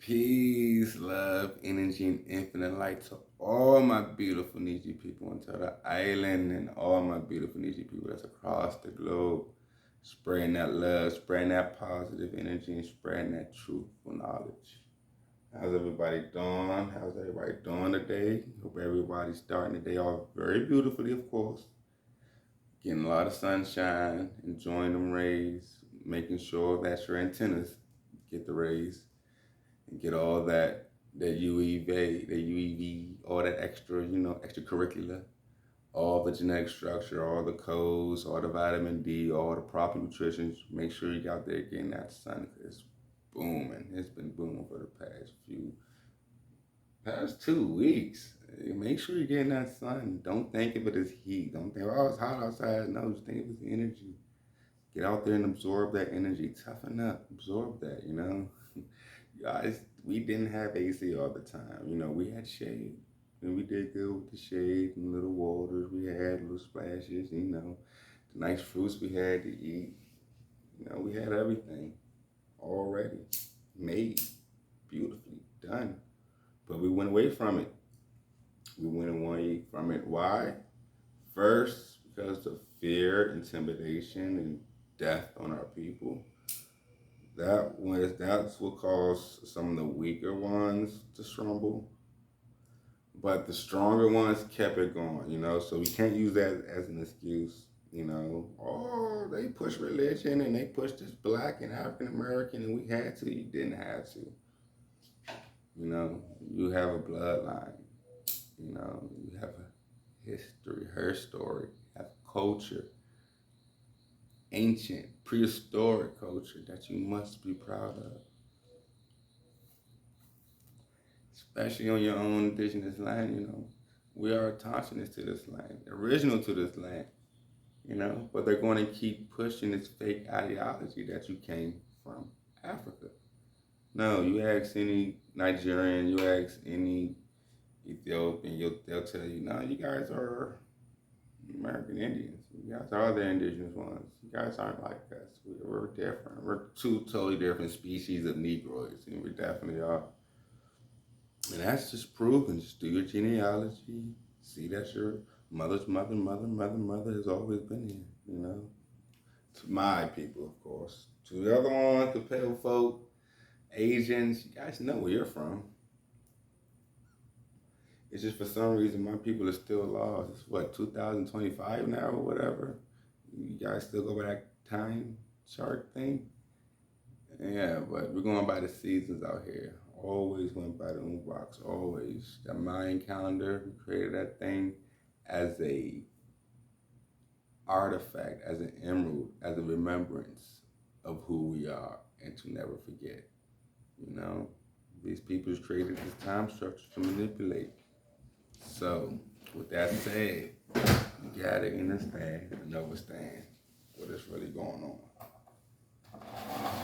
Peace, love, energy, and infinite light to all my beautiful Niji people on the island and all my beautiful Niji people that's across the globe. Spreading that love, spreading that positive energy, and spreading that truthful knowledge. How's everybody doing? How's everybody doing today? Hope everybody's starting the day off very beautifully, of course. Getting a lot of sunshine, enjoying them rays, making sure that your antennas get the rays and get all that UEV, all that extra, extracurricular, all the genetic structure, all the codes, all the vitamin D, all the proper nutrition. Make sure you out there getting that sun because it's booming. It's been booming for the past 2 weeks. Make sure you're getting that sun. Don't think of it as heat. Don't think, oh, it's hot outside. No, just think of it as energy. Get out there and absorb that energy. Toughen up. Absorb that, Guys, we didn't have AC all the time. We had shade. And we did good with the shade and little waters. We had little splashes, the nice fruits we had to eat. We had everything already made, beautifully done. But we went away from it. We went away from it. Why? First, because of fear, intimidation, and death on our people. That's what caused some of the weaker ones to stumble. But the stronger ones kept it going, so we can't use that as an excuse, oh, they push religion and they push this Black and African American and we had to. You didn't have to. You have a bloodline, you have a history, her story, you have culture, ancient, prehistoric culture that you must be proud of. Especially on your own indigenous land, we are indigenous to this land, original to this land, but they're going to keep pushing this fake ideology that you came from Africa. No, you ask any Nigerian, you ask any Ethiopian, they'll tell you, no, you guys are American Indians. You guys are the indigenous ones. You guys aren't like us. We're different. We're two totally different species of Negroids, and we definitely are. And that's just proven. Just do your genealogy. See that your mother's mother has always been here, To my people, of course. To the other ones, the pale folk, Asians, you guys know where you're from. It's just for some reason my people are still lost. It's what, 2025 now or whatever? You guys still go by that time chart thing? Yeah, but we're going by the seasons out here. Always went by the Umbrox, always. The Mayan calendar, we created that thing as a artifact, as an emerald, as a remembrance of who we are and to never forget. These people created this time structure to manipulate. So, with that said, you gotta understand and understand what is really going on.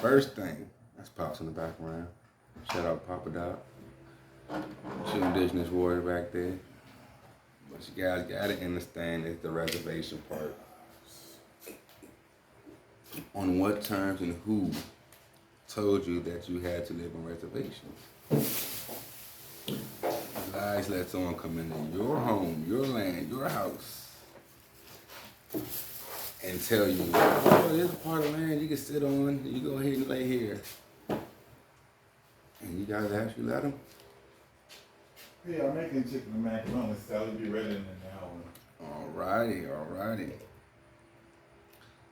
First thing, that's Pops in the background. Shout out Papa Doc. Two indigenous warrior back there. But you guys gotta understand is the reservation part. On what terms and who told you that you had to live on reservations? Lies let someone come into your home, your land, your house, and tell you, oh, there's a part of land you can sit on, you go ahead and lay here. And you guys actually let them? Yeah, I'm making chicken and macaroni, so it'll be ready in an hour. Alrighty.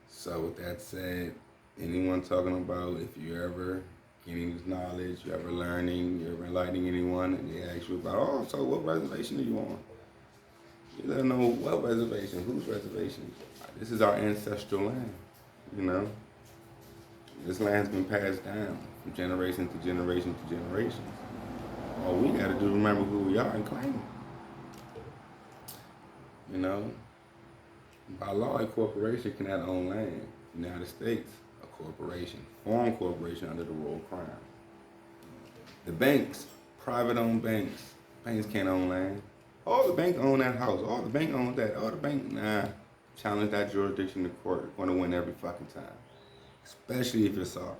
So with that said, anyone talking about if you ever getting this knowledge, you ever learning, you ever enlightening anyone, and they ask you about, oh, so what reservation are you on? You let them know what reservation, whose reservation. This is our ancestral land, This land's been passed down from generation to generation to generation. All we gotta do is remember who we are and claim it. By law, a corporation cannot own land. United States, a corporation, foreign corporation under the Royal Crown. The banks, private-owned banks can't own land. Oh, the bank own that house. Oh, the bank owns that. Oh, the bank, nah. Challenge that jurisdiction to court. You're going to win every fucking time. Especially if you're sovereign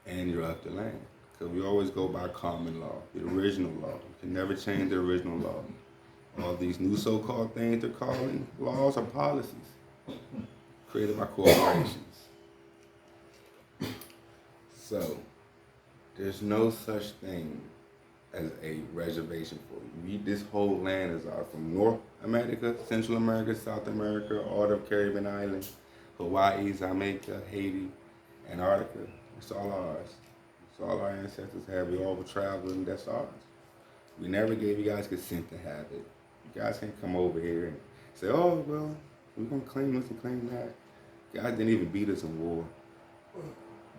and you're up the land. because we always go by common law, the original law. You can never change the original law. All these new so-called things they're calling laws or policies created by corporations. So, there's no such thing as a reservation for you. This whole land is ours, from North America, Central America, South America, all the Caribbean islands, Hawaii, Jamaica, Haiti, Antarctica. It's all ours. It's all our ancestors have. We all traveled, and that's ours. We never gave you guys consent to have it. You guys can't come over here and say, oh, well, we're going to claim this and claim that. You guys didn't even beat us in war.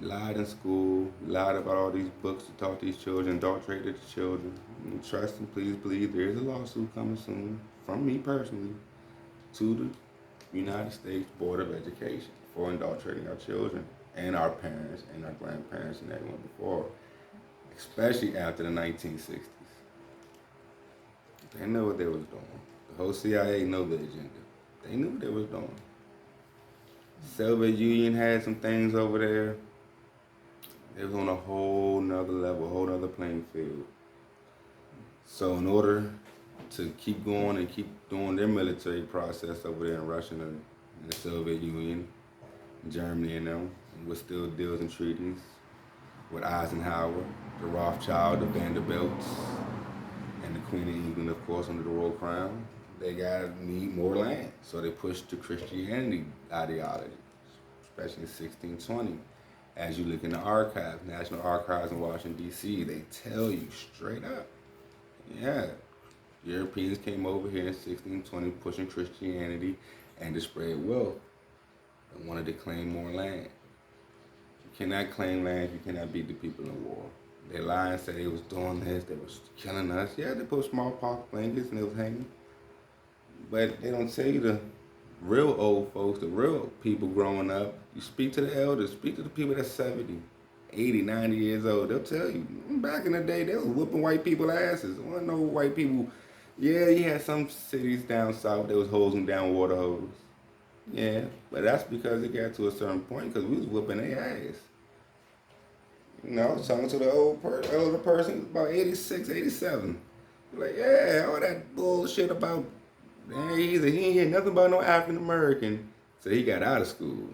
Lied in school, lied about all these books to taught these children, adulterated the children. And trust and please believe there is a lawsuit coming soon from me personally to the United States Board of Education for adulterating our children and our parents and our grandparents and everyone before, especially after the 1960s. They know what they was doing. The whole CIA know the agenda. They knew what they was doing. Soviet Union had some things over there. It was on a whole nother level, a whole nother playing field. So in order to keep going and keep doing their military process over there in Russia and the Soviet Union, Germany and them, with still deals and treaties with Eisenhower, the Rothschild, the Vanderbilts, and the Queen of England, of course, under the Royal Crown, they gotta need more land. So they pushed the Christianity ideology, especially in 1620. As you look in the archives, National Archives in Washington, D.C., they tell you straight up, yeah, Europeans came over here in 1620 pushing Christianity and to spread wealth and wanted to claim more land. You cannot claim land, you cannot beat the people in war. They lied and said they was doing this, they was killing us. Yeah, they put smallpox blankets and they was hanging. But they don't tell you the real old folks, the real people growing up. You speak to the elders, speak to the people that's 70, 80, 90 years old. They'll tell you, back in the day, they was whooping white people asses. There wasn't no white people. Yeah, you had some cities down south that was hosing down water hoses. Yeah, but that's because it got to a certain point because we was whooping their ass. You know, I was talking to the older person, about 86, 87. Like, yeah, all that bullshit about, he ain't hear nothing about no African American. So he got out of school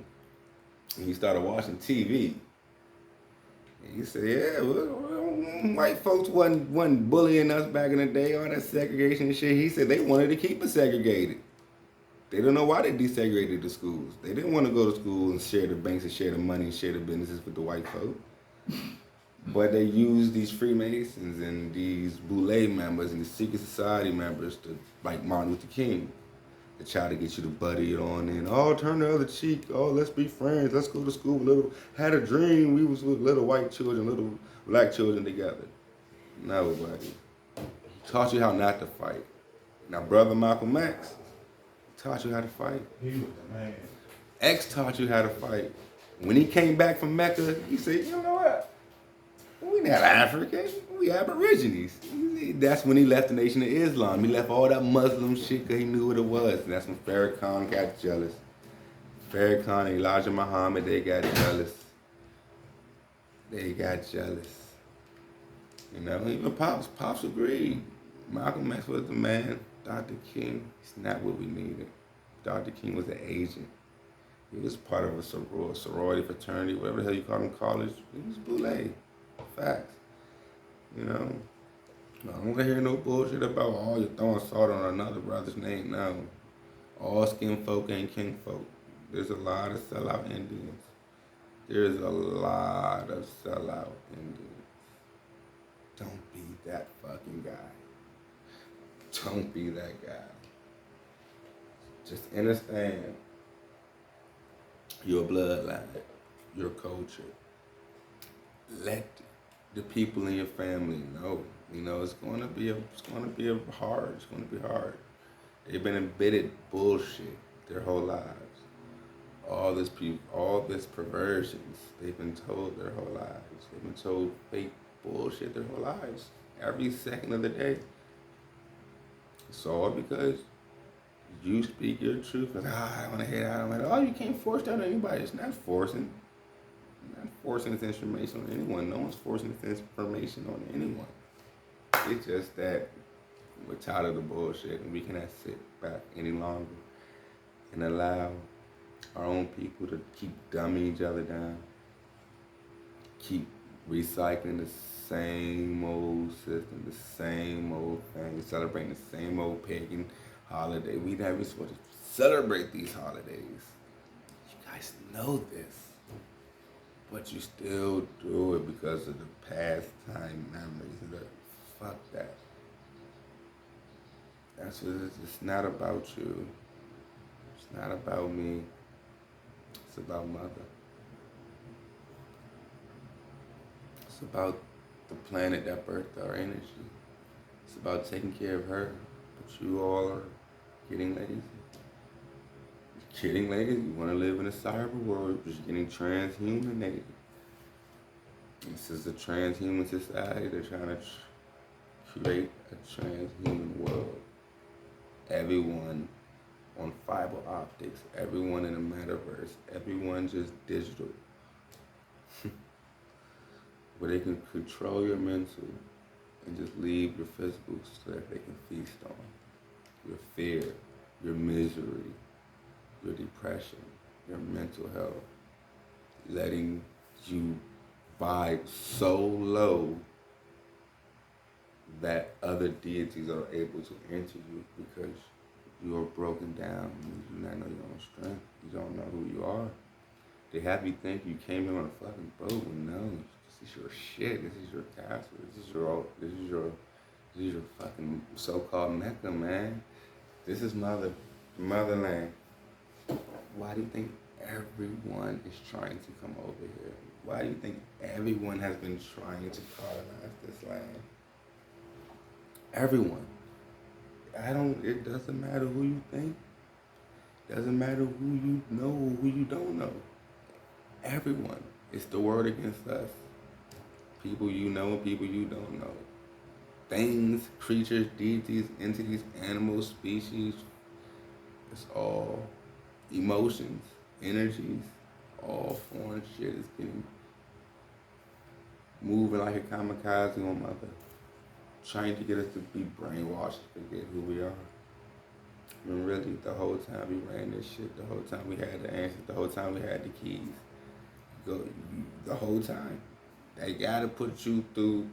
and he started watching TV. And he said, yeah, well, white folks wasn't bullying us back in the day, all that segregation and shit. He said they wanted to keep us segregated. They don't know why they desegregated the schools. They didn't want to go to school and share the banks and share the money and share the businesses with the white folk. But they used these Freemasons and these Boule members and the secret society members to, like Martin Luther King, to try to get you to buddy it on in. Oh, turn the other cheek. Oh, let's be friends. Let's go to school. Had a dream. We was with little white children, little black children together. No, buddy. He taught you how not to fight. Now, Brother Malcolm X taught you how to fight. He was the man. X taught you how to fight. When he came back from Mecca, he said, you know what? We not African, we Aborigines. That's when he left the Nation of Islam. He left all that Muslim shit because he knew what it was. And that's when Farrakhan got jealous. Farrakhan and Elijah Muhammad, they got jealous. They got jealous. You know, even Pops agreed. Malcolm X was the man. Dr. King, he's not what we needed. Dr. King was an agent. He was part of a sorority, fraternity, whatever the hell you call them, college. He was Boule. Facts. You know? I don't want to hear no bullshit about, oh, you're throwing salt on another brother's name. No. All skin folk ain't kin folk. There's a lot of sellout Indians. There's a lot of sellout Indians. Don't be that fucking guy. Don't be that guy. Just understand your bloodline, your culture. Let the people in your family know. You know, it's gonna be hard. They've been embedded bullshit their whole lives. All this perversions, they've been told their whole lives. They've been told fake bullshit their whole lives. Every second of the day. It's all because you speak your truth. I don't want to hear that. I don't want to. Oh, you can't force that on anybody. It's not forcing. forcing this information on anyone. No one's forcing this information on anyone. It's just that we're tired of the bullshit and we cannot sit back any longer and allow our own people to keep dumbing each other down, keep recycling the same old system, the same old thing, celebrating the same old pagan holiday. We never supposed to celebrate these holidays. You guys know this, but you still do it because of the past time memories. Fuck that. That's what it is. It's not about you. It's not about me. It's about mother. It's about the planet that birthed our energy. It's about taking care of her. But you all are getting lazy. You're getting lazy. You want to live in a cyber world, but you're getting transhumated. This is a transhuman society. They're trying to create a transhuman world. Everyone on fiber optics, everyone in the metaverse, everyone just digital. Where they can control your mental and just leave your physical so that they can feast on your fear, your misery, your depression, your mental health, letting you vibe so low that other deities are able to enter you because you are broken down. You do not know your own strength. You don't know who you are. They have you think you came here on a fucking boat. No, this is your shit. This is your castle. This is your fucking so-called Mecca, man. This is motherland. Why do you think everyone is trying to come over here? Why do you think everyone has been trying to colonize this land? Everyone. It doesn't matter who you think. It doesn't matter who you know or who you don't know. Everyone. It's the word against us. People you know and people you don't know. Things, creatures, deities, entities, animals, species. It's all emotions, energies, all foreign shit is getting moving like a kamikaze on mother. Trying to get us to be brainwashed to forget who we are. When really the whole time we ran this shit, the whole time we had the answers, the whole time we had the keys. The whole time. They gotta put you through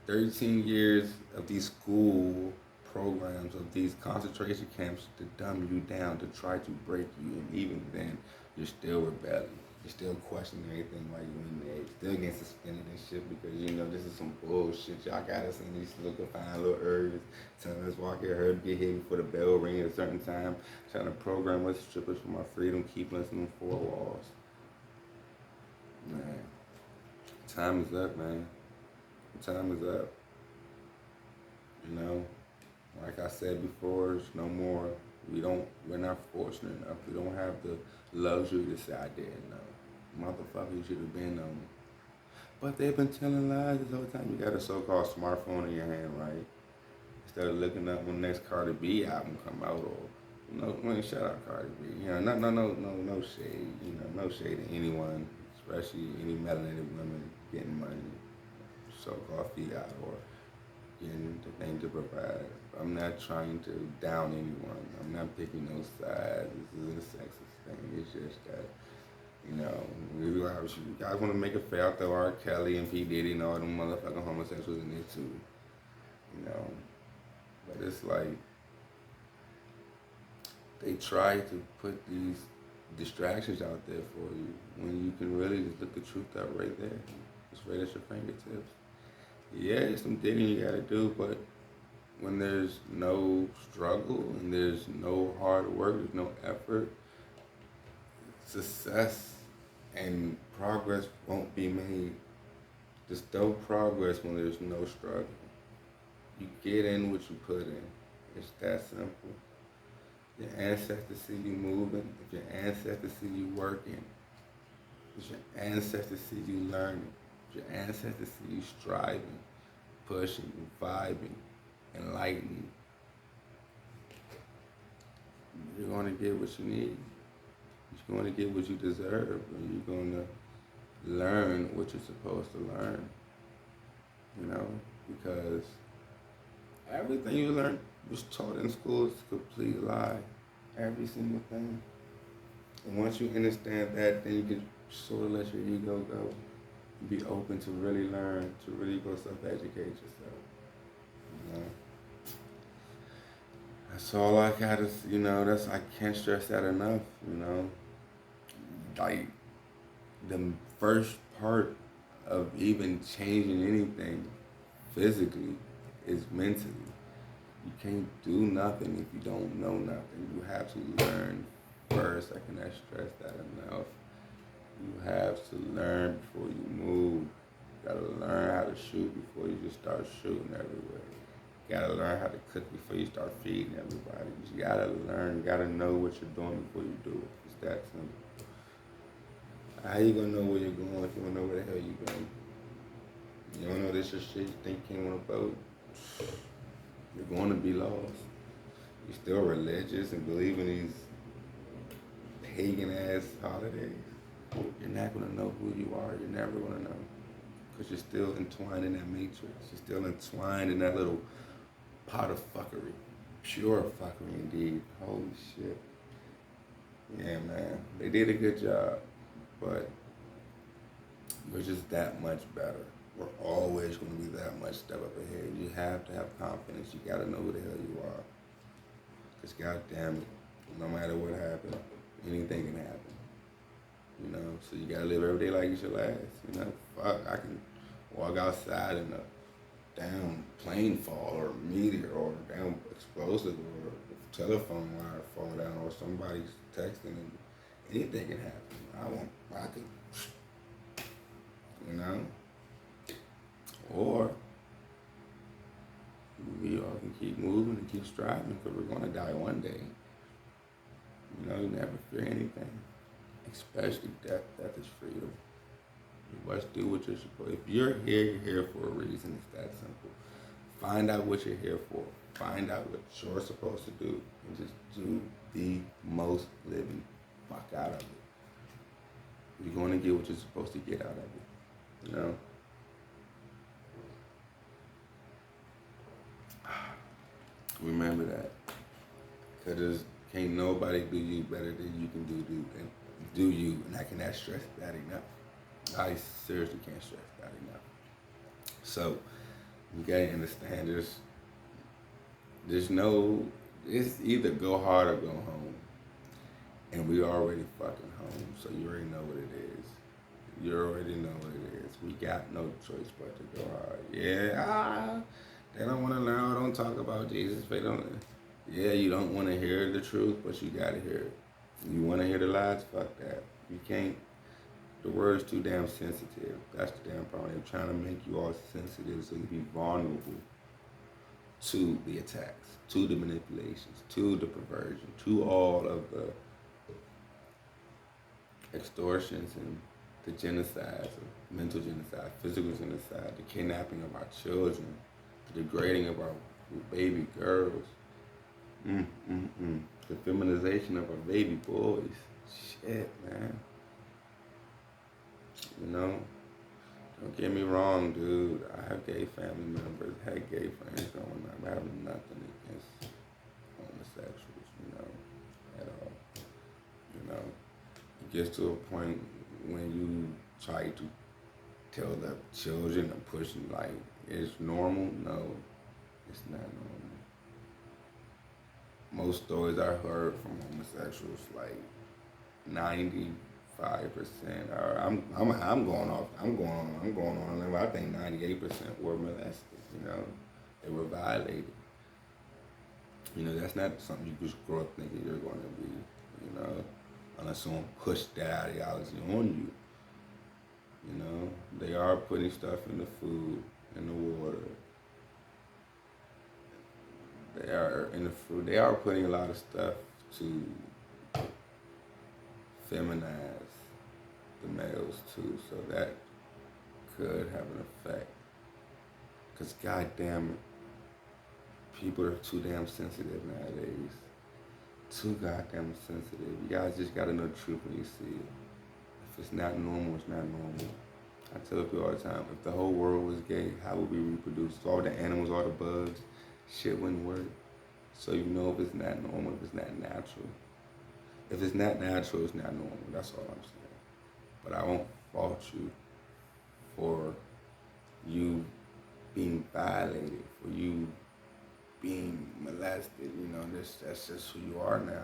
13 years of these school programs, of these concentration camps to dumb you down, to try to break you. And even then, you're still rebelling. You're still questioning everything while you're in there. You're still getting suspended and shit because you know this is some bullshit. Y'all got us in these little confined little areas, telling us walk here, hurt, get hit before the bell ring at a certain time, trying to program us, strip us from our freedom, keeping us in the four walls. Man, time is up, man. Time is up. You know, like I said before, it's no more. We're not fortunate enough. We don't have the luxury to say I didn't know. Motherfucker, you should have been on. But they've been telling lies this whole time. You got a so-called smartphone in your hand, right? Instead of looking up when the next Cardi B album come out, or man, shout out Cardi B. You know, no shade. You know, no shade to anyone, especially any melanated women getting money, so-called fiat, or getting the thing to provide. I'm not trying to down anyone. I'm not picking no sides. This isn't a sexist thing. It's just that, you know, you guys want to make it fair, throw R. Kelly and P. Diddy and all them motherfucking homosexuals in there too. You know, but it's like they try to put these distractions out there for you when you can really just look the truth up right there. It's right at your fingertips. Yeah, there's some digging you gotta do, but when there's no struggle and there's no hard work, there's no effort, success and progress won't be made. There's no progress when there's no struggle. You get in what you put in. It's that simple. Your ancestors see you moving, if your ancestors see you working, if your ancestors see you learning, if your ancestors see you striving, pushing, vibing, enlightening, you're going to get what you need. You're going to get what you deserve, and you're going to learn what you're supposed to learn, you know, because everything you learned was taught in school is a complete lie. Every single thing. And once you understand that, then you can sort of let your ego go. Be open to really learn, to really go self-educate yourself. You know? That's all I gotta, I can't stress that enough, Like, the first part of even changing anything physically is mentally. You can't do nothing if you don't know nothing. You have to learn first. I cannot stress that enough. You have to learn before you move. You gotta learn how to shoot before you just start shooting everywhere. You gotta learn how to cook before you start feeding everybody. You gotta learn, you gotta know what you're doing before you do it. It's that simple. How you gonna know where you're going if you don't know where the hell you're going? You don't know this your shit you think you came on a boat? You're going to be lost. You're still religious and believe in these pagan ass holidays. You're not gonna know who you are. You're never gonna know. Because you're still entwined in that matrix. You're still entwined in that little pot of fuckery. Pure fuckery indeed. Holy shit. Yeah, man. They did a good job. But we're just that much better. We're always going to be that much step up ahead. You have to have confidence. You got to know who the hell you are. Because goddamn it, no matter what happens, anything can happen. So you got to live every day like it's your last. Fuck, I can walk outside and a damn plane fall or a meteor or a damn explosive or a telephone wire fall down or somebody's texting and anything can happen. I can, Or we all can keep moving and keep striving because we're going to die one day. You never fear anything, especially death. Death is freedom. You must do what you're supposed to. If you're here for a reason. It's that simple. Find out what you're here for. Find out what you're supposed to do and just do the most living fuck out of it. You're going to get what you're supposed to get out of it. Remember that. Because can't nobody do you better than you can do you. And I cannot stress that enough. I seriously can't stress that enough. So, you gotta understand it's either go hard or go home. And we already fucking home, so you already know what it is. You already know what it is. We got no choice but to go hard. Yeah, they don't want to learn. Don't talk about Jesus. They don't. Yeah, you don't want to hear the truth, but you gotta hear it. You want to hear the lies? Fuck that. You can't. The word is too damn sensitive. That's the damn problem. They're trying to make you all sensitive so you be vulnerable to the attacks, to the manipulations, to the perversion, to all of the extortions and the genocides, mental genocide, physical genocide, the kidnapping of our children, the degrading of our baby girls, the feminization of our baby boys. Shit, man. Don't get me wrong, dude. I have gay family members, had gay friends growing up. I have nothing against homosexuals, at all. It gets to a point when you try to tell the children and push them like it's normal. No, it's not normal. Most stories I heard from homosexuals, like 95%, or I'm going on a limb. I think 98% were molested. They were violated. That's not something you just grow up thinking you're going to be. Unless someone pushed that ideology on you. They are putting stuff in the food, in the water. They are putting a lot of stuff to feminize the males too, so that could have an effect. Because goddamn it, people are too damn sensitive nowadays. Too goddamn sensitive. You guys just gotta know the truth when you see it. If it's not normal, it's not normal. I tell people all the time, if the whole world was gay, how would we reproduce? All the animals, all the bugs, shit wouldn't work. So you know if it's not normal, if it's not natural. If it's not natural, it's not normal. That's all I'm saying. But I won't fault you for you being violated, for you being molested. That's just who you are now.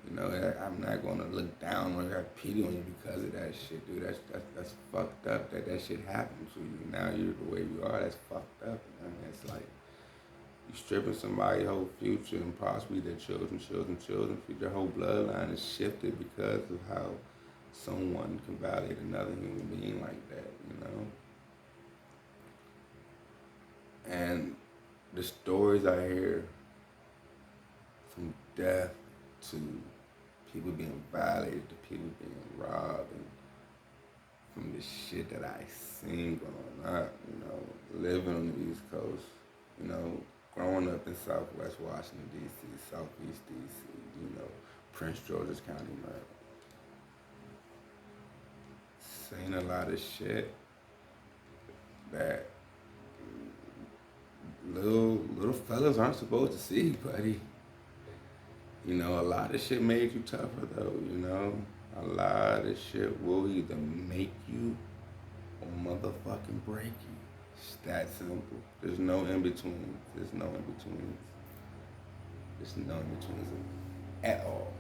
I'm not gonna look down or have pity on you because of that shit, dude. That's fucked up. That shit happened to you. Now you're the way you are. That's fucked up. I mean, it's like you stripping somebody's whole future and possibly their children. Their whole bloodline is shifted because of how someone can violate another human being like that. And the stories I hear from death to people being violated, to people being robbed, and from the shit that I seen growing up, living on the East Coast, growing up in Southwest Washington, D.C., Southeast D.C., Prince George's County, Maryland. Seen a lot of shit that little fellas aren't supposed to see, buddy. A lot of shit made you tougher though. A lot of shit will either make you or motherfucking break you. It's that simple. There's no in between. There's no in between. There's no in between at all.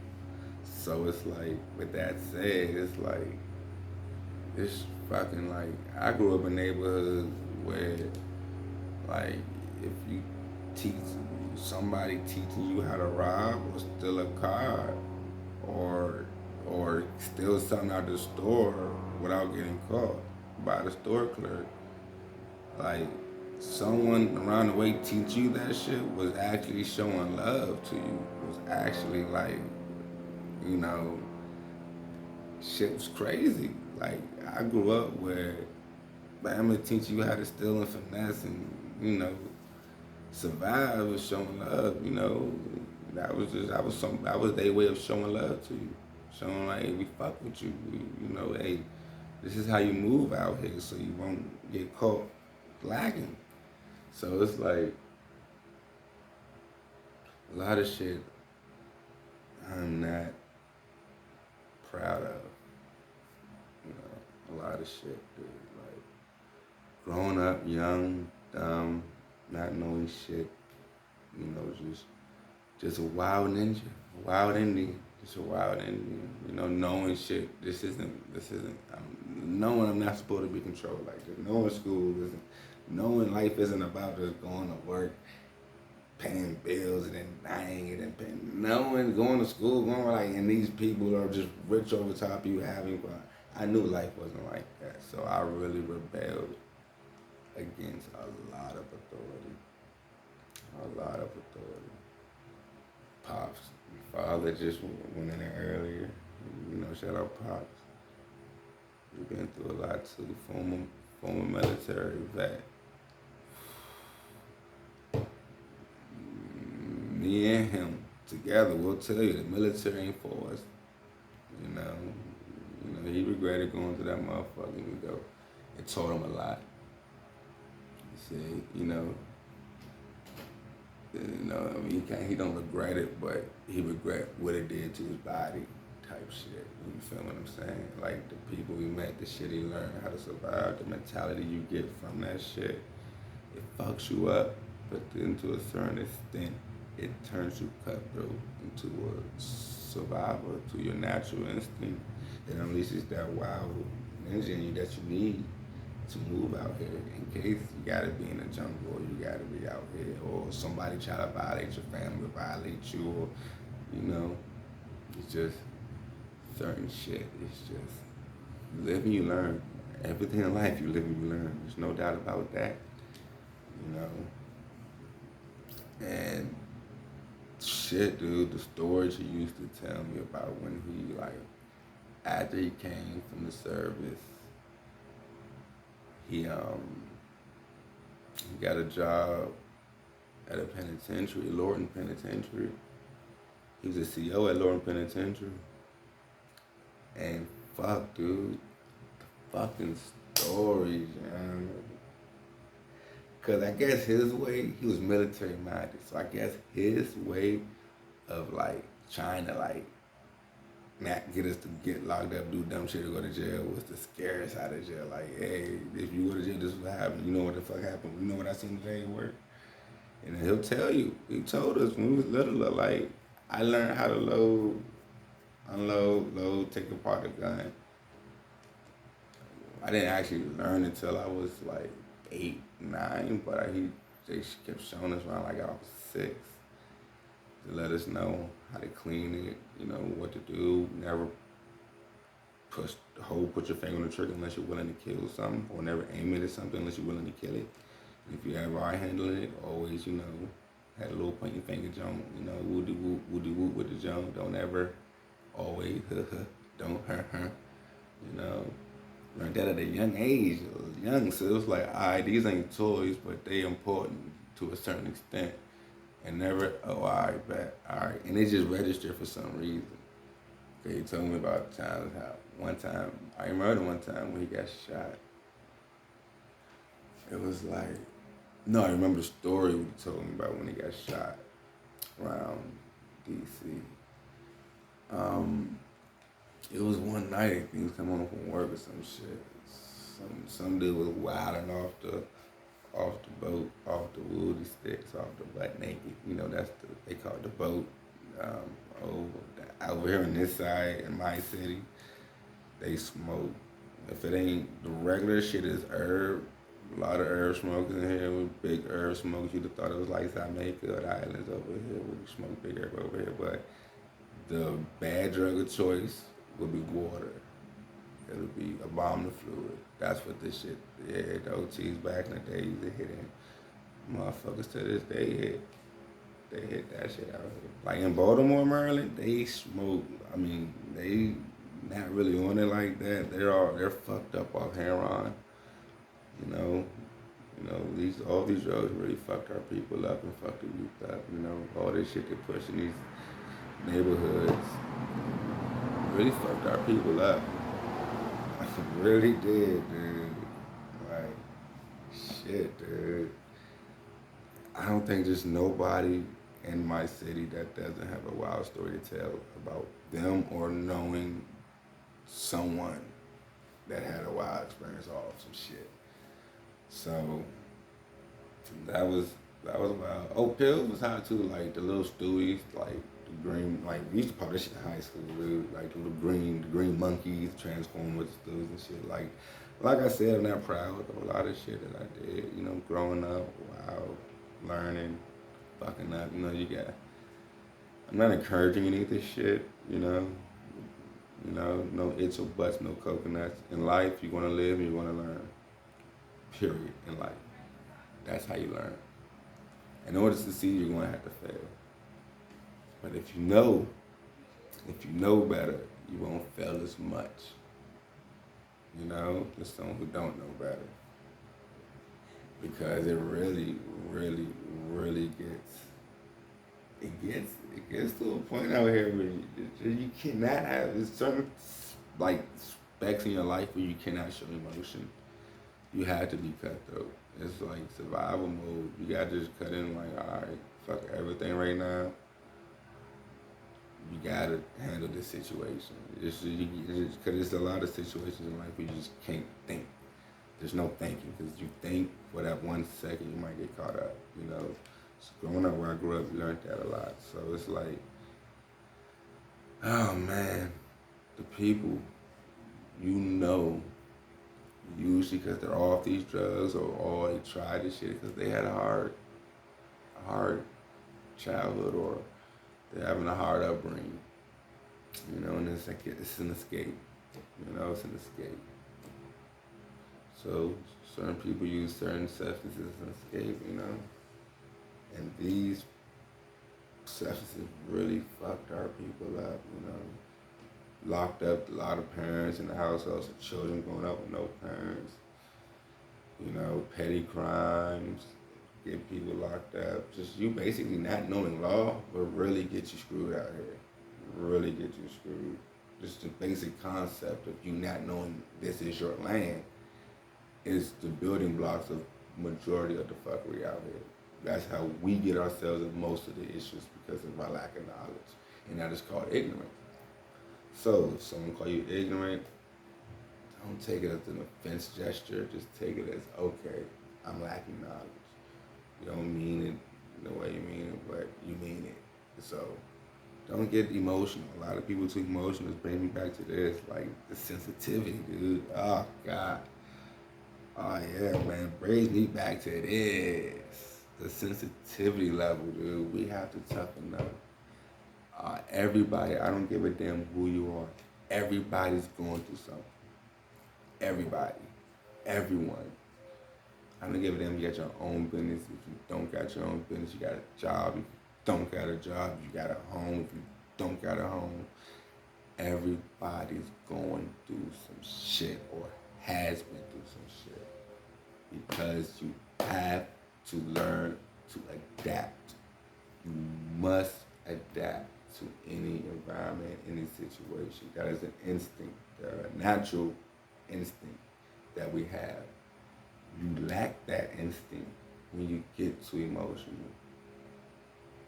So it's like, with that said, it's like, it's fucking like, I grew up in neighborhoods where, like, if you teach somebody teaching you how to rob or steal a car or steal something out the store without getting caught by the store clerk, like, someone around the way teach you that shit was actually showing love to you. Was actually like, you know, shit was crazy. Like, I grew up where family teach you how to steal and finesse and, survive was showing love. That was their way of showing love to you. Showing like, hey, we fuck with you. Hey, this is how you move out here so you won't get caught lacking. So it's like a lot of shit I'm not proud of. A lot of shit, dude. Like, growing up young, dumb, not knowing shit, just a wild ninja, a wild Indian, just a wild Indian, knowing shit. Knowing I'm not supposed to be controlled like this. Knowing school isn't, knowing life isn't about just going to work, paying bills and then dying and then paying, knowing, going to school, and these people are just rich over top of you having fun. I knew life wasn't like that, so I really rebelled against a lot of authority. Pops, my father just went in there earlier. Shout out Pops. We've been through a lot too. Former military vet. Me and him together, we'll tell you the military ain't for us. He regretted going through that motherfucking go. It taught him a lot. He said, he don't regret it, but he regret what it did to his body, type shit. You feel what I'm saying? Like, the people he met, the shit he learned, how to survive, the mentality you get from that shit, it fucks you up, but then to a certain extent, it turns you cutthroat into a survivor, to your natural instinct. It unleashes that wild ninja in you that you need to move out here in case you gotta be in the jungle or you gotta be out here or somebody try to violate your family, violate you, or, it's just certain shit. It's just, you live and you learn. Everything in life you live and you learn. There's no doubt about that. And shit, dude, the stories he used to tell me about when he, after he came from the service, he got a job at a penitentiary, Lorton Penitentiary. He was a CO at Lorton Penitentiary. And fuck, dude, fucking stories, man. Cause I guess his way, he was military minded. So I guess his way of like trying to like not get us to get locked up, do dumb shit, or go to jail was to scare us out of jail. Like, hey, if you go to jail, this is what happened. You know what the fuck happened. You know what I seen today at work. And he'll tell you. He told us when we was little, like, I learned how to load, unload, load, take apart the gun. I didn't actually learn until I was like 8, 9, but they kept showing us around like I was 6 to let us know how to clean it, you know, what to do. Never put your finger on the trigger unless you're willing to kill something, or never aim it at something unless you're willing to kill it. And if you ever are handling it, always, you know, had a little pointing finger jump, you know, woody whoop with the jump. Don't ever, always, don't you know. Learned that at a young age, young, so it was like, all right, these ain't toys, but they important to a certain extent. And never, oh, all right, bet, all right. And it just registered for some reason. Okay, he told me about times how one time, I remember one time when he got shot. It was like, no, I remember the story he told me about when he got shot around DC. It was one night, he was coming home from work or some shit. Some dude was wilding off the boat, off the woody sticks, off the butt naked. You know, they call it the boat. Over here on this side in my city, they smoke. If it ain't the regular shit, is herb. A lot of herb smokers in here with big herb smokers. You'd have thought it was like Jamaica or the islands over here where you smoke big herb over here. But the bad drug of choice would be water. It'll be a bomb to fluid. That's what this shit, yeah, the OTs back in the day used to hit in. Motherfuckers to this day hit that shit out here. Like in Baltimore, Maryland, they smoke. I mean, they not really on it like that. They're fucked up off heroin. All these drugs really fucked our people up and fucked the youth up. You know, all this shit they push in these neighborhoods really fucked our people up. Really did, dude. Like, shit, dude. I don't think there's nobody in my city that doesn't have a wild story to tell about them or knowing someone that had a wild experience off some shit. So that was wild. Oh, pills was hot too. Like the little Stewies, like the green, like we used to pop this shit in high school, dude. Like the little green monkeys, transform with Stewies and shit. Like I said, I'm not proud of a lot of shit that I did. You know, growing up, wild, learning, fucking up. You know, I'm not encouraging any of this shit. No ifs or buts, no coconuts. In life, you're gonna live and you're gonna learn. Period. In life, that's how you learn. In order to succeed, you're gonna have to fail. But if you know better, you won't fail as much. You know, there's someone who don't know better. Because it really, really, really gets to a point out here where you cannot have certain like specs in your life where you cannot show emotion. You have to be cutthroat. It's like survival mode. You gotta just cut in like, all right, fuck everything right now. You gotta handle this situation. Because there's a lot of situations in life where you just can't think. There's no thinking, because you think for that 1 second you might get caught up. You know, so growing up where I grew up, you learned that a lot. So it's like, oh man, the people, usually because they're off these drugs or they tried this shit because they had a hard childhood, or they're having a hard upbringing. You know, and it's like it's an escape. It's an escape. So certain people use certain substances as an escape, and these substances really fucked our people up, Locked up a lot of parents in the households, so children growing up with no parents, petty crimes, get people locked up. Just you basically not knowing law will really get you screwed out here. Really get you screwed. just the basic concept of you not knowing this is your land is the building blocks of majority of the fuckery out here. That's how we get ourselves in most of the issues because of our lack of knowledge. And that is called ignorance. So if someone call you ignorant, don't take it as an offense gesture. Just take it as, okay, I'm lacking knowledge. You don't mean it the way you mean it, but you mean it. So don't get emotional. A lot of people too emotional. Bring me back to this, like the sensitivity, dude. Oh God. Oh yeah, man. Brings me back to this. The sensitivity level, dude. We have to toughen up. Everybody, I don't give a damn who you are. Everybody's going through something. Everybody. Everyone. I don't give a damn if you got your own business. If you don't got your own business, you got a job. If you don't got a job, you got a home. If you don't got a home, everybody's going through some shit or has been through some shit. Because you have to learn to adapt. You must adapt to any environment, any situation. That is an instinct, a natural instinct that we have. You lack that instinct when you get too emotional,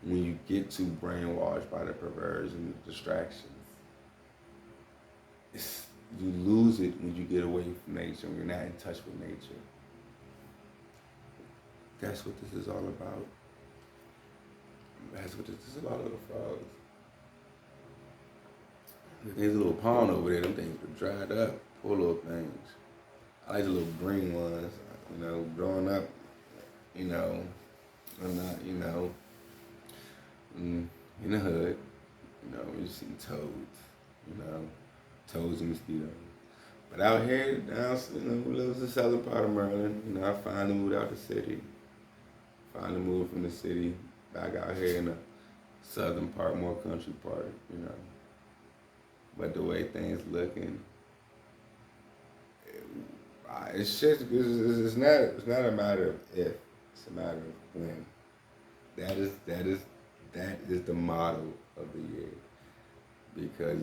when you get too brainwashed by the perversion and the distractions. You lose it when you get away from nature, when you're not in touch with nature. That's what this is all about. That's what this is about, little frogs. There's a little pond over there, them things are dried up, poor little things. I like the little green ones, growing up, I'm not, in the hood, you see toads, toads and mosquitoes. But out here, down, we live in the southern part of Maryland, I finally moved out the city. Finally moved from the city back out here in the southern part, more country part, But the way things looking, it's just, it's not a matter of if, it's a matter of when. That is the model of the year. Because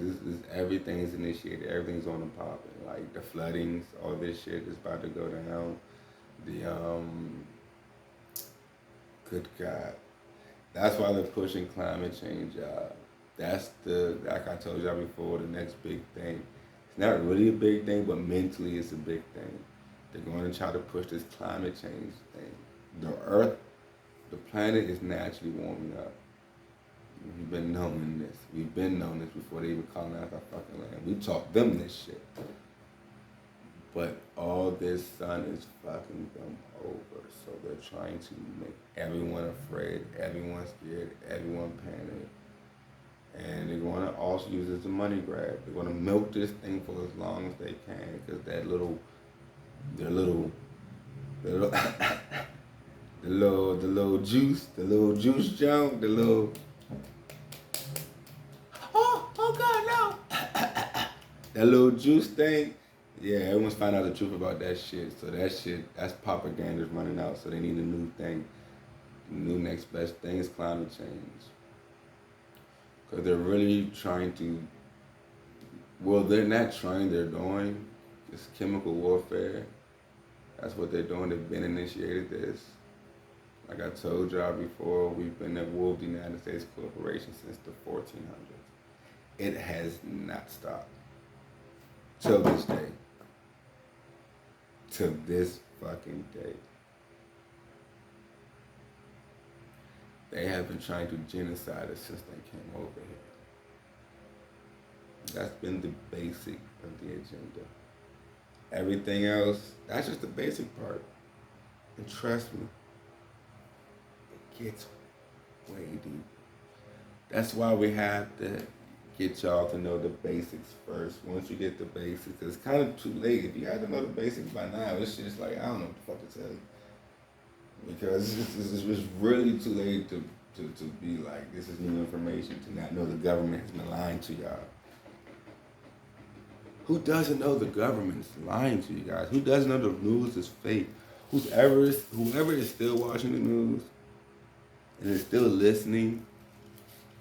everything's initiated, everything's on the popping. Like the floodings, all this shit is about to go down. Good God. That's why they're pushing climate change, y'all. That's like I told y'all before, the next big thing. It's not really a big thing, but mentally it's a big thing. They're going to try to push this climate change thing. The Earth, the planet is naturally warming up. We've been knowing this. We've been knowing this before they even colonized our fucking land. We taught them this shit. But all this sun is fucking them over. So they're trying to make everyone afraid, everyone scared, everyone panic. And they're going to also use it as a money grab. They're going to milk this thing for as long as they can, because the little juice junk, oh God, no. That little juice thing, yeah, everyone's finding out the truth about that shit. So that's propaganda's running out. So they need a new thing. The new next best thing is climate change. Because they're really trying to, well, they're not trying, they're doing. It's chemical warfare. That's what they're doing. They've been initiated this. Like I told y'all before, we've been at war with the United States Corporation since the 1400s. It has not stopped. Till this day. To this fucking day. They have been trying to genocide us since they came over here. That's been the basic of the agenda. Everything else, that's just the basic part. And trust me, it gets way deep. That's why we have to get y'all to know the basics first. Once you get the basics, it's kind of too late. If you have to know the basics by now, it's just like, I don't know what the fuck to tell you. Because it's really too late to be like, this is new information, to not know the government has been lying to y'all. Who doesn't know the government's lying to you guys? Who doesn't know the news is fake? Whoever is still watching the news and is still listening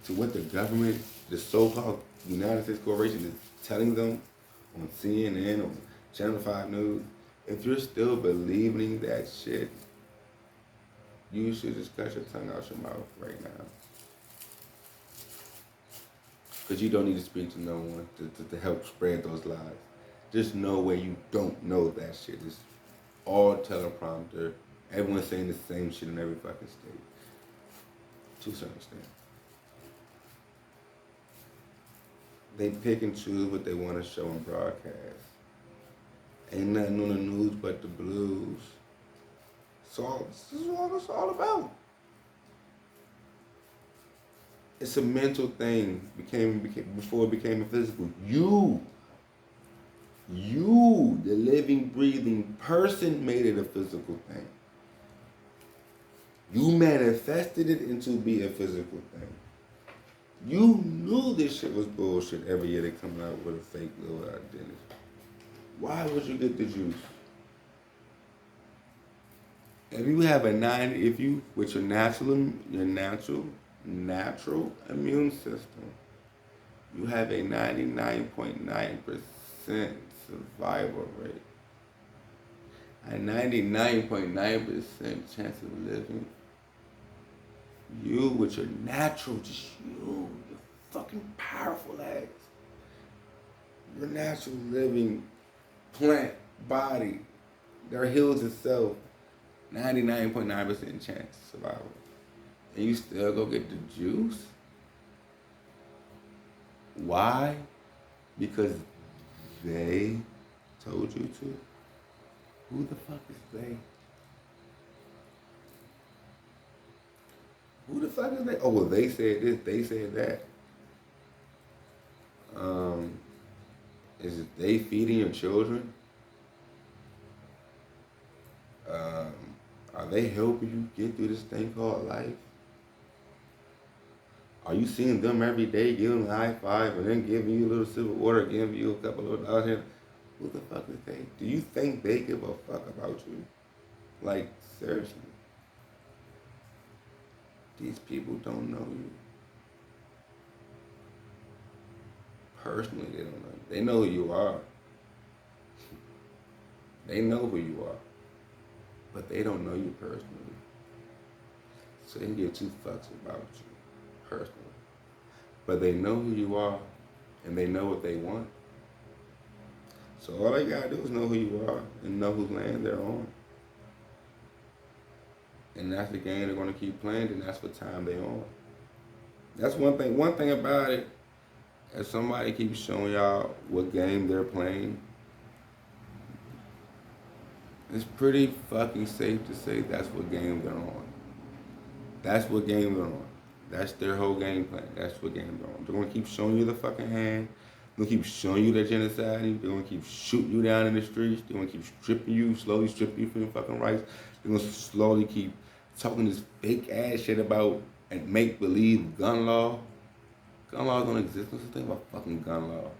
to what the government the so-called United States corporation is telling them on CNN or Channel 5 News, if you're still believing that shit, you should just cut your tongue out your mouth right now. Because you don't need to speak to no one to help spread those lies. There's no way you don't know that shit. It's all teleprompter. Everyone's saying the same shit in every fucking state. To a certain extent. They pick and choose what they want to show and broadcast. Ain't nothing on the news but the blues. This is what it's all about. It's a mental thing. Before it became a physical. You, the living, breathing person, made it a physical thing. You manifested it into be a physical thing. You knew this shit was bullshit every year they come out with a fake little identity. Why would you get the juice? If you have with your natural immune system, you have a 99.9% survival rate. A 99.9% chance of living. You with your natural, just you, your fucking powerful ass. Your natural living plant body that heals itself, 99.9% chance of survival. And you still go get the juice? Why? Because they told you to? Who the fuck is they? Who the fuck is they? Oh, well, they said this, they said that. Is it they feeding your children? Are they helping you get through this thing called life? Are you seeing them every day, giving a high five, and then giving you a little sip of water, giving you a couple of dollars here? Who the fuck is they? Do you think they give a fuck about you? Like, seriously. These people don't know you. Personally, they don't know you. They know who you are. They know who you are. But they don't know you personally. So they give two fucks about you, personally. But they know who you are, and they know what they want. So all they gotta do is know who you are and know whose land they're on. And that's the game they're gonna keep playing, and that's what time they're on. That's one thing. One thing about it, if somebody keeps showing y'all what game they're playing, it's pretty fucking safe to say that's what game they're on. That's what game they're on. That's their whole game plan. That's what game they're on. They're gonna keep showing you the fucking hand. They're gonna keep showing you that genocide. They're gonna keep shooting you down in the streets. They're gonna keep slowly stripping you from your fucking rights. They're gonna slowly keep talking this fake ass shit about and make believe gun law. Gun law don't exist. What's the thing about fucking gun law?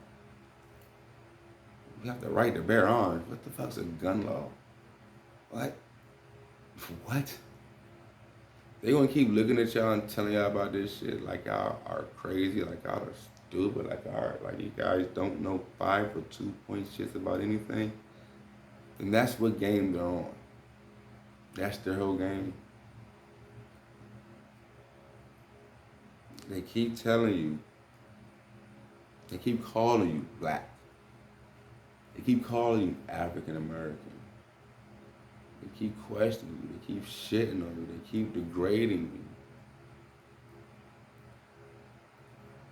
You have the right to bear arms. What the fuck's a gun law? What? What? They gonna keep looking at y'all and telling y'all about this shit like y'all are crazy, like y'all are stupid, like you guys don't know 5 or 2 point shits about anything. And that's what game they're on. That's their whole game. They keep telling you. They keep calling you black. They keep calling you African American. They keep questioning you. They keep shitting on you. They keep degrading you.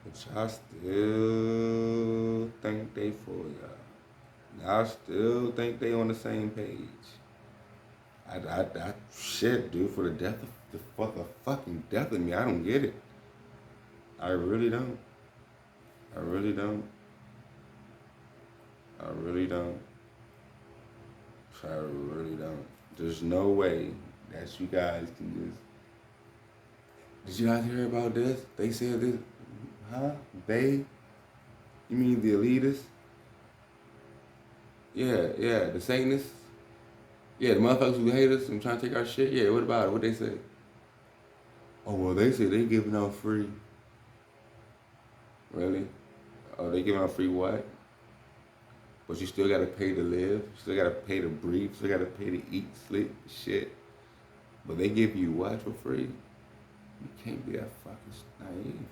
But y'all still think they for y'all. Y'all still think they on the same page. Shit, dude, for the fucking death of me, I don't get it. I really don't. I really don't. I really don't. I really don't. There's no way that you guys can just... Did you guys hear about this? They said this. Huh? They? You mean the elitists? Yeah, the Satanists? Yeah, the motherfuckers who hate us and trying to take our shit? Yeah, what about it? What they say? Oh, well, they say they giving out free. Really? Oh, they giving out free what? But you still gotta pay to live. You still gotta pay to breathe. You still gotta pay to eat, sleep, shit. But they give you what for free? You can't be that fucking naive.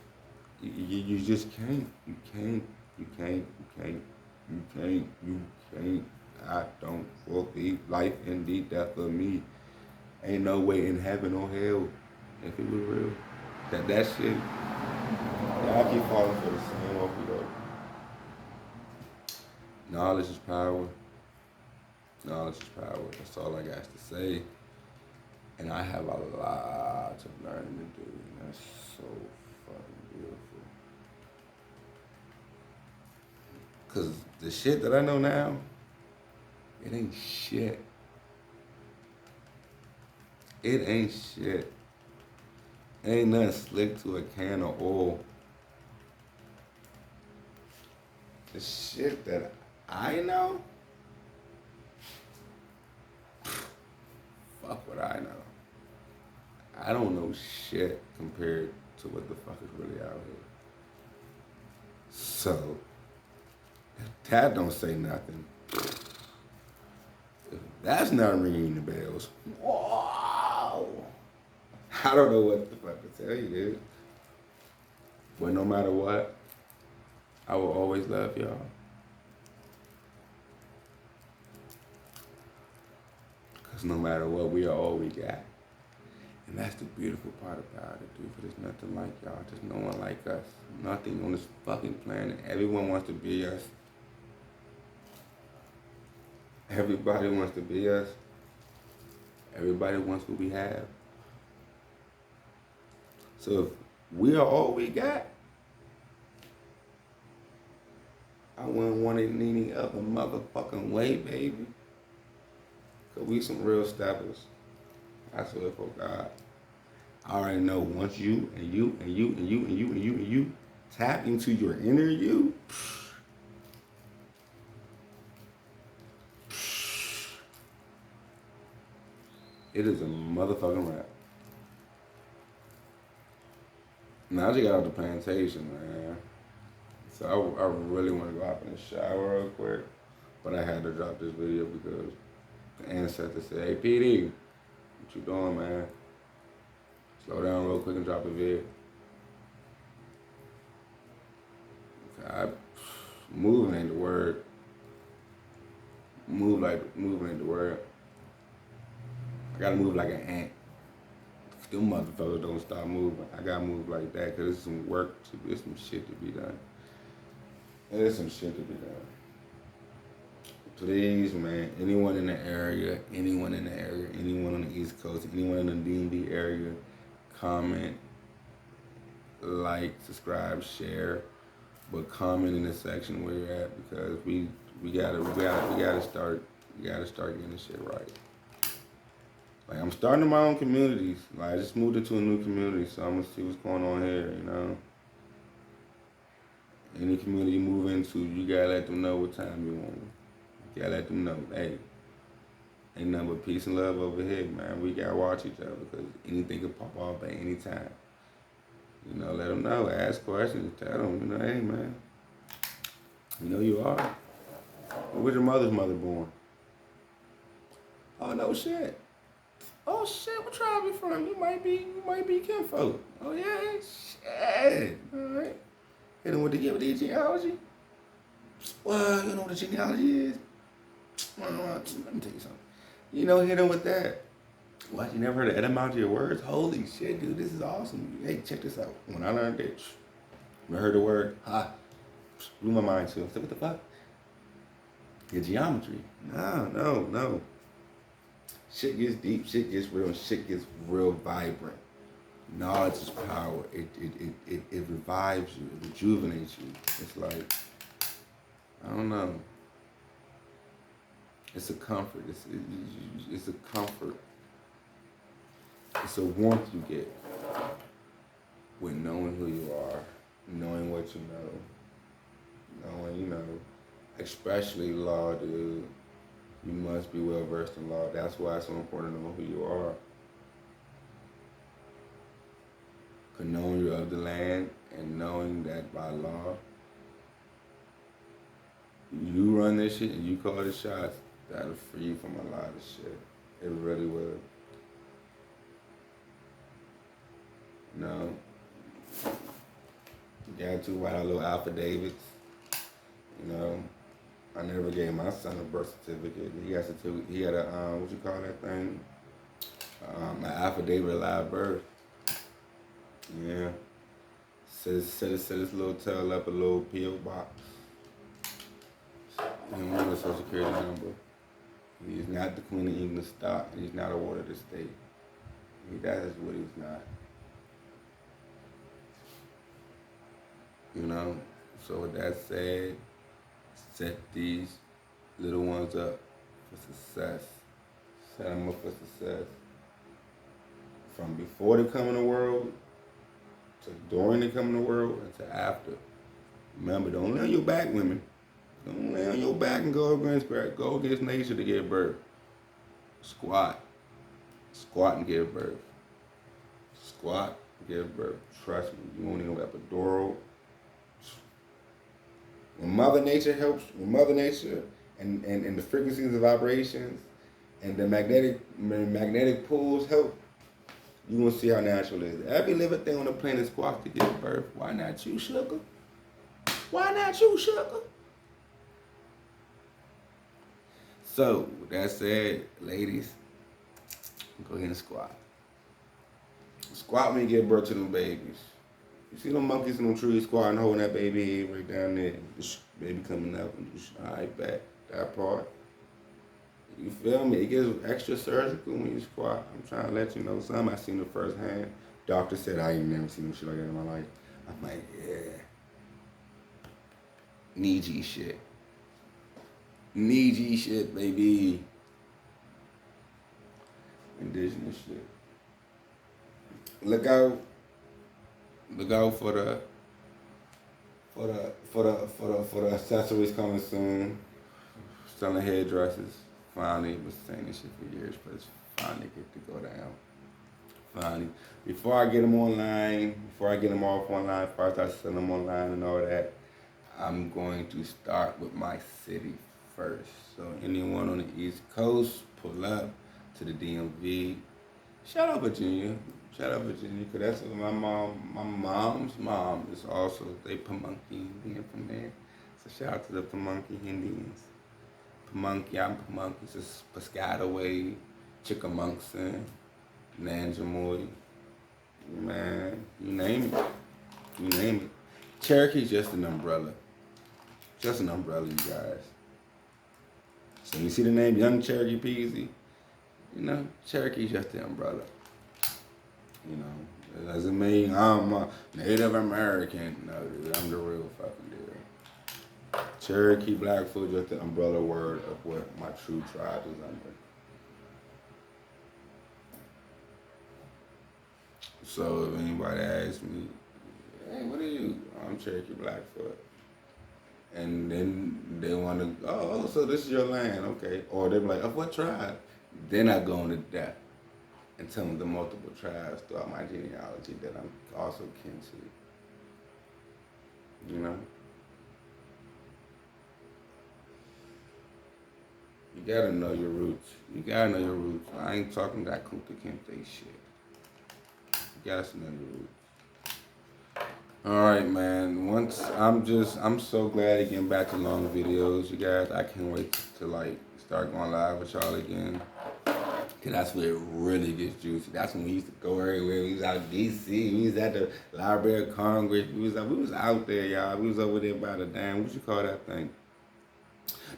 You just can't. You can't. You can't. You can't. You can't. You can't. I don't believe life in the death of me. Ain't no way in heaven or hell. If it was real. That shit. Y'all keep falling for the same okie doke. Knowledge is power. Knowledge is power. That's all I got to say. And I have a lot of learning to do. And that's so fucking beautiful. Because the shit that I know now, it ain't shit. It ain't shit. Ain't nothing slick to a can of oil. The shit that I know, fuck what I know. I don't know shit compared to what the fuck is really out here. So, if that don't say nothing, if that's not ringing the bells, whoa! I don't know what the fuck to tell you, dude. But no matter what, I will always love y'all. Because no matter what, we are all we got. And that's the beautiful part about it, dude. But there's nothing like y'all. There's no one like us. Nothing on this fucking planet. Everyone wants to be us. Everybody wants to be us. Everybody wants what we have. So if we are all we got, I wouldn't want it in any other motherfucking way, baby. Cause we some real steppers. I swear for God. I already know once you and you and you and you and you and you and you tap into your inner you, it is a motherfucking wrap. Now I just got out the plantation, man. So I really want to go hop in the shower real quick. But I had to drop this video because the ancestor said, hey PD, what you doing, man? Slow down real quick and drop a vid. Moving ain't the word. Moving ain't the word. I gotta move like an ant. Them motherfuckers don't stop moving. I gotta move like that because there's some work, there's some shit to be done. There's some shit to be done. Please, man, anyone in the area, anyone on the East Coast, anyone in the DMV area, comment, like, subscribe, share, but comment in the section where you're at because we gotta start getting this shit right. Like I'm starting my own communities. Like I just moved into a new community, so I'm gonna see what's going on here, you know. Any community you move into, you gotta let them know what time you want. You gotta let them know, hey, ain't nothing but peace and love over here, man. We gotta watch each other because anything could pop off at any time. You know, let them know, ask questions, tell them, you know, hey, man, you know you are. Where's your mother's mother born? Oh, no shit. Oh shit, what tribe you from? You might be kinfolk. Oh yeah, shit. All right. You know what to give with the genealogy? Well, you know what the genealogy is? Let me tell you something. You know, hit them with that. What, you never heard of etymology of words? Holy shit, dude, this is awesome. Hey, check this out. When I learned it, when I heard the word, blew my mind too. I said, what the fuck? Your geometry. No. Shit gets deep, shit gets real, and shit gets real vibrant. Knowledge is power. It revives you, it rejuvenates you. It's like, I don't know. It's a comfort. It's a comfort. It's a warmth you get with knowing who you are, knowing what you know, knowing, you know, especially law, dude. You must be well versed in law. That's why it's so important to know who you are. for knowing you're of the land and knowing that by law, you run this shit and you call the shots, that'll free you from a lot of shit. It really will. You know, got to write out little affidavits. You know, I never gave my son a birth certificate. He got he had a what you call that thing? An affidavit of live birth. Yeah. Set his little tail up a little P.O. box. He don't have a social security number. He's not the Queen of England stock, and he's not a ward of the state. That is what he's not. You know? So with that said, set these little ones up for success. Set them up for success. From before they come in the world, to during they come in the world, and to after. Remember, don't lay on your back, women. Don't lay on your back and go against nature to give birth. Squat. Squat and give birth. Squat and give birth. Trust me, you won't need no epidural. When Mother Nature helps, and the frequencies of vibrations and the magnetic pulls help, you gonna see how natural it is. Every living thing on the planet squats to give birth. Why not you, sugar? Why not you, sugar? So, with that said, ladies, go ahead and squat. Squat when you give birth to them babies. You see them monkeys in them trees squatting, holding that baby right down there. This baby coming up and just, all right, back. That part. You feel me? It gets extra surgical when you squat. I'm trying to let you know something. I seen it firsthand. Doctor said I ain't never seen no shit like that in my life. I'm like, yeah. Knee shit. Knee shit, baby. Indigenous shit. Look out for the accessories coming soon. Selling hairdressers. Finally, been saying this shit for years, but it's finally get to go down. Finally. Before I get them online, before I get them off online, before I start selling them online and all that, I'm going to start with my city first. So anyone on the East Coast, pull up to the DMV. Shout out Virginia. Shout out Virginia, because that's what my mom's mom is also, they Pamunkey Indian from there. So shout out to the Pamunkey Indians. Pamunkey, I'm Pamunkey, it's Piscataway, Chickamunkson, Nanjamoy. Man, you name it. You name it. Cherokee's just an umbrella. Just an umbrella, you guys. So you see the name Young Cherokee Peasy? You know, Cherokee's just the umbrella. You know, it doesn't mean I'm a Native American. No, dude, I'm the real fucking deal. Cherokee Blackfoot, just the umbrella word of what my true tribe is under. So if anybody asks me, hey, what are you? I'm Cherokee Blackfoot. And then they want to, oh, so this is your land, okay. Or they're like, of what tribe? Then I go into depth and tell them the multiple tribes throughout my genealogy that I'm also kin to. You know? You gotta know your roots. You gotta know your roots. I ain't talking that Kunta Kinte shit. You gotta know your roots. Alright, man. I'm so glad to get back to long videos, you guys. I can't wait to start going live with y'all again. Cause that's where it really gets juicy. That's when we used to go everywhere. We was out in DC. We was at the Library of Congress. We was out there, y'all. We was over there by the damn, what you call that thing?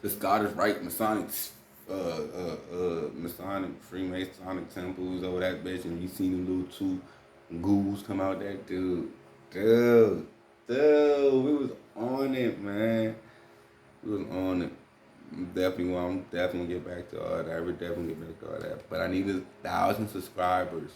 The Scottish Rite Masonic Freemasonic temples over that bitch, and you seen the little two ghouls come out there, dude, we was on it, man. We was on it. I'm definitely gonna get back to all that. We're definitely get back to all that. But I need 1,000 subscribers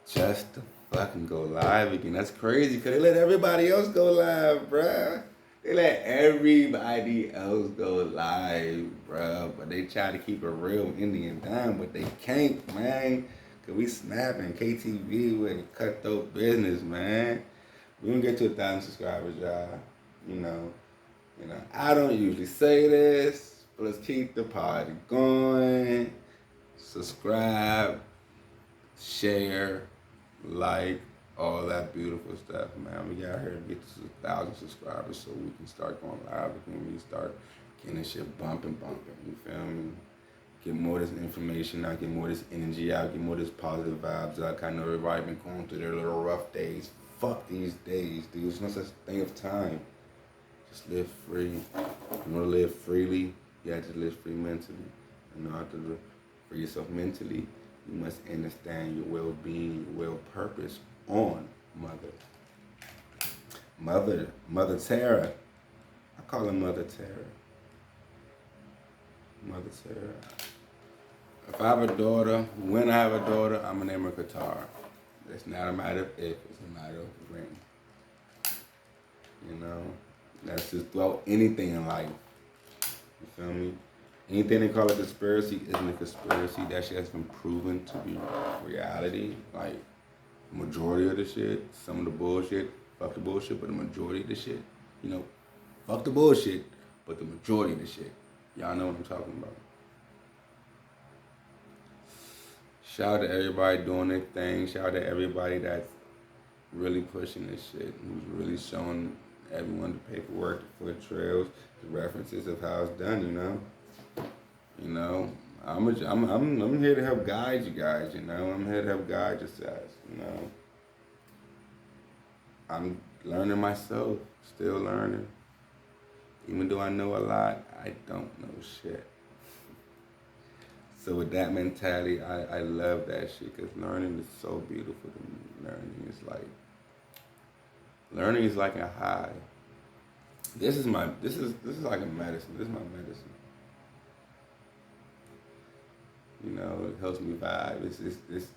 just to fucking go live again. That's crazy, because they let everybody else go live, bruh. They let everybody else go live, bruh. But they try to keep a real Indian time, but they can't, man. Cause we snapping KTV with cutthroat business, man. We don't get to 1,000 subscribers, y'all. You know, I don't usually say this, but let's keep the party going. Subscribe, share, like, all that beautiful stuff, man. We got here to get to 1,000 subscribers so we can start going live again. We start getting this shit bumping. You feel me? Get more of this information out, get more of this energy out, get more of this positive vibes out. I know everybody been going through their little rough days. Fuck these days, dude. There's no such thing of time. Just live free. You want to live freely, you have to live free mentally. In order to live free yourself mentally, you must understand your well-being, your well-purpose on Mother Terra. I call her Mother Terra. Mother Terra. If I have a daughter, when I have a daughter, I'm gonna name her Qatar. It's not a matter of if, it's a matter of when. You know, that's just throughout anything in life. You feel me? Anything they call a conspiracy isn't a conspiracy. That shit has been proven to be reality. Like, majority of the shit, some of the bullshit, fuck the bullshit, but the majority of the shit, you know, fuck the bullshit, but the majority of the shit. Y'all know what I'm talking about. Shout out to everybody doing their thing. Shout out to everybody that's really pushing this shit, who's really showing everyone the paperwork, the foot trails, the references of how it's done. You know, I'm here to help guide you guys. You know, I'm here to help guide yourselves. You know, I'm learning myself, still learning. Even though I know a lot, I don't know shit. So with that mentality, I love that shit because learning is so beautiful to me. Learning is like a high. This is like a medicine. This is my medicine. You know, it helps me vibe.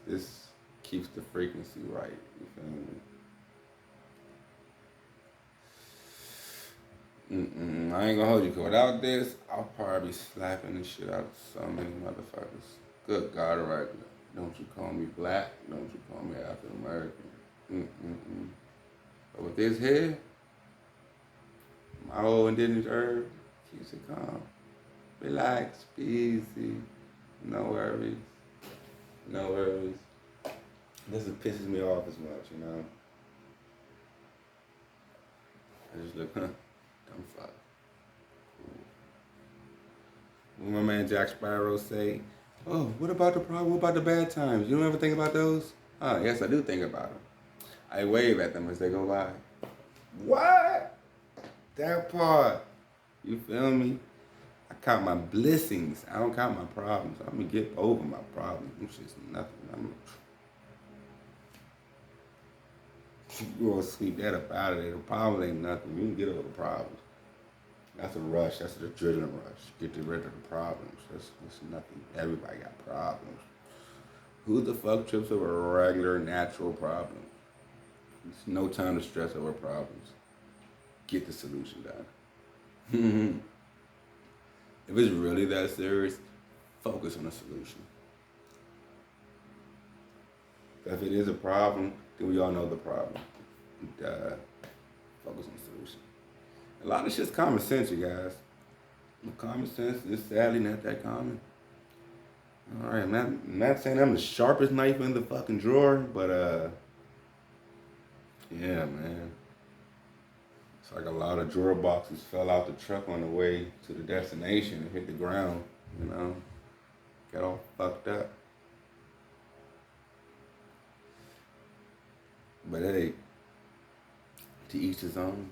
This keeps the frequency right. You feel me? I ain't gonna hold you, cause without this, I'll probably be slapping the shit out of so many motherfuckers. Good God, right? Don't you call me black? Don't you call me African American? But with this here, my old indigenous herb keeps it calm. Relax, be easy, no worries, no worries. This pisses me off as much, you know. I just look, dumb fuck. When my man Jack Sparrow say, "Oh, what about the problem? What about the bad times? You don't ever think about those?" Oh, yes, I do think about them. I wave at them as they go by. What? That part. You feel me? I count my blessings. I don't count my problems. I'm gonna get over my problems. Them shit's nothing. You gonna sweep that up out of there. The problem ain't nothing. You can get over the problems. That's a rush. That's an adrenaline rush. Get rid of the problems. That's nothing. Everybody got problems. Who the fuck trips over a regular, natural problem? It's no time to stress over problems. Get the solution done. If it's really that serious, focus on the solution. If it is a problem, then we all know the problem. Focus on the solution. A lot of shit's common sense, you guys. Common sense is sadly not that common. Alright, I'm not saying I'm the sharpest knife in the fucking drawer, but yeah, man. It's like a lot of drawer boxes fell out the truck on the way to the destination and hit the ground, you know. Got all fucked up. But hey, to each his own.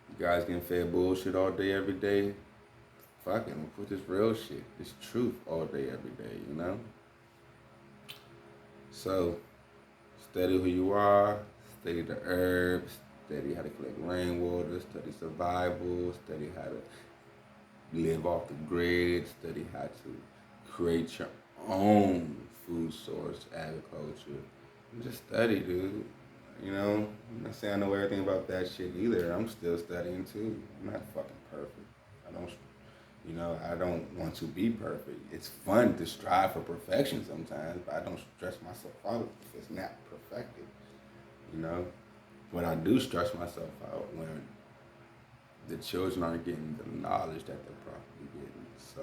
You guys getting fed bullshit all day, every day. Fuck it, I'm gonna put this real shit, this truth all day, every day, you know? So, study who you are, study the herbs, study how to collect rainwater, study survival, study how to live off the grid, study how to create your own food source, agriculture. Just study, dude. You know, I'm not saying I know everything about that shit either. I'm still studying too. I'm not fucking perfect. I don't You know, I don't want to be perfect. It's fun to strive for perfection sometimes, but I don't stress myself out if it's not perfected. You know, but I do stress myself out when the children aren't getting the knowledge that they're properly getting. So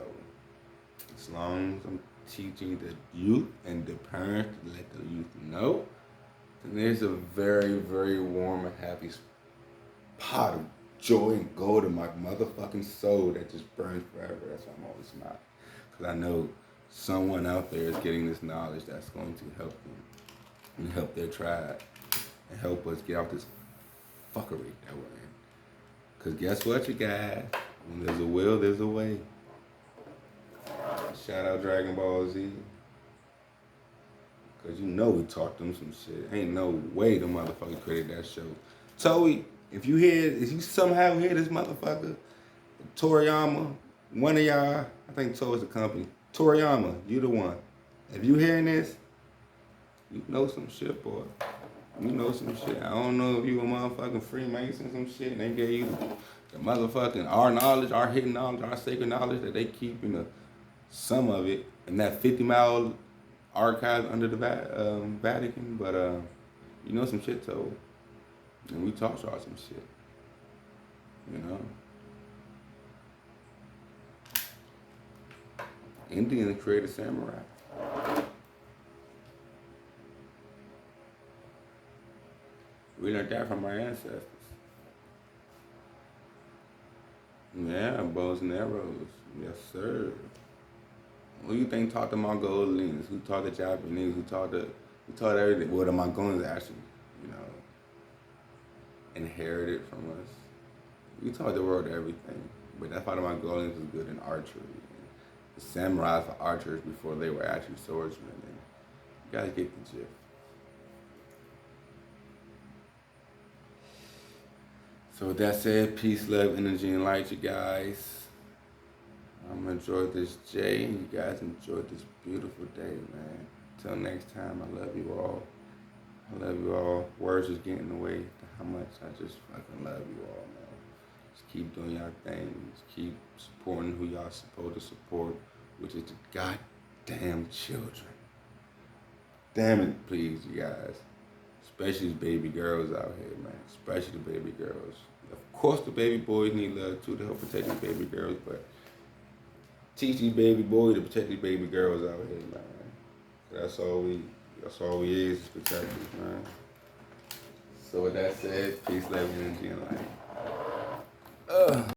as long as I'm teaching the youth and the parents to let the youth know, then there's a very, very warm and happy pot of joy and gold in my motherfucking soul that just burns forever. That's why I'm always smiling. Because I know someone out there is getting this knowledge that's going to help them and help their tribe and help us get out this fuckery that we're in. Because guess what, you guys? When there's a will, there's a way. Shout out Dragon Ball Z. Because you know we taught them some shit. Ain't no way the motherfucker created that show. Toei, if you somehow hear this motherfucker, Toriyama, one of y'all, I think Toei's the company. Toriyama, you the one. If you hearing this, you know some shit, boy. You know some shit. I don't know if you a motherfucking Freemason some shit and they gave you the motherfucking our knowledge, our hidden knowledge, our sacred knowledge that they keep in some of it in that 50-mile archive under the Vatican. But you know some shit, Toe. And we taught y'all some shit. You know? Indians created samurai. We learned that from our ancestors. Yeah, bows and arrows. Yes, sir. Who you think taught the Mongolians? Who taught the Japanese? Who taught everything? Well, the Mongolians actually, you know, inherited from us. We taught the world everything. But that's why the Mongolians was good in archery. And the samurais were archers before they were actually swordsmen. And you gotta get the gist. So with that said, peace, love, energy, and light, you guys. I'm gonna enjoy this day, and you guys enjoy this beautiful day, man. Till next time, I love you all. I love you all. Words just getting in the way to how much I just fucking love you all, man. Just keep doing y'all thing. Just keep supporting who y'all supposed to support, which is the goddamn children. Damn it, please, you guys. Especially these baby girls out here, man. Especially the baby girls. Of course, the baby boys need love too to help protect these baby girls, but teach these baby boys to protect these baby girls out here, man. That's all we is protectors, man. So with that said, peace, love, energy, and light.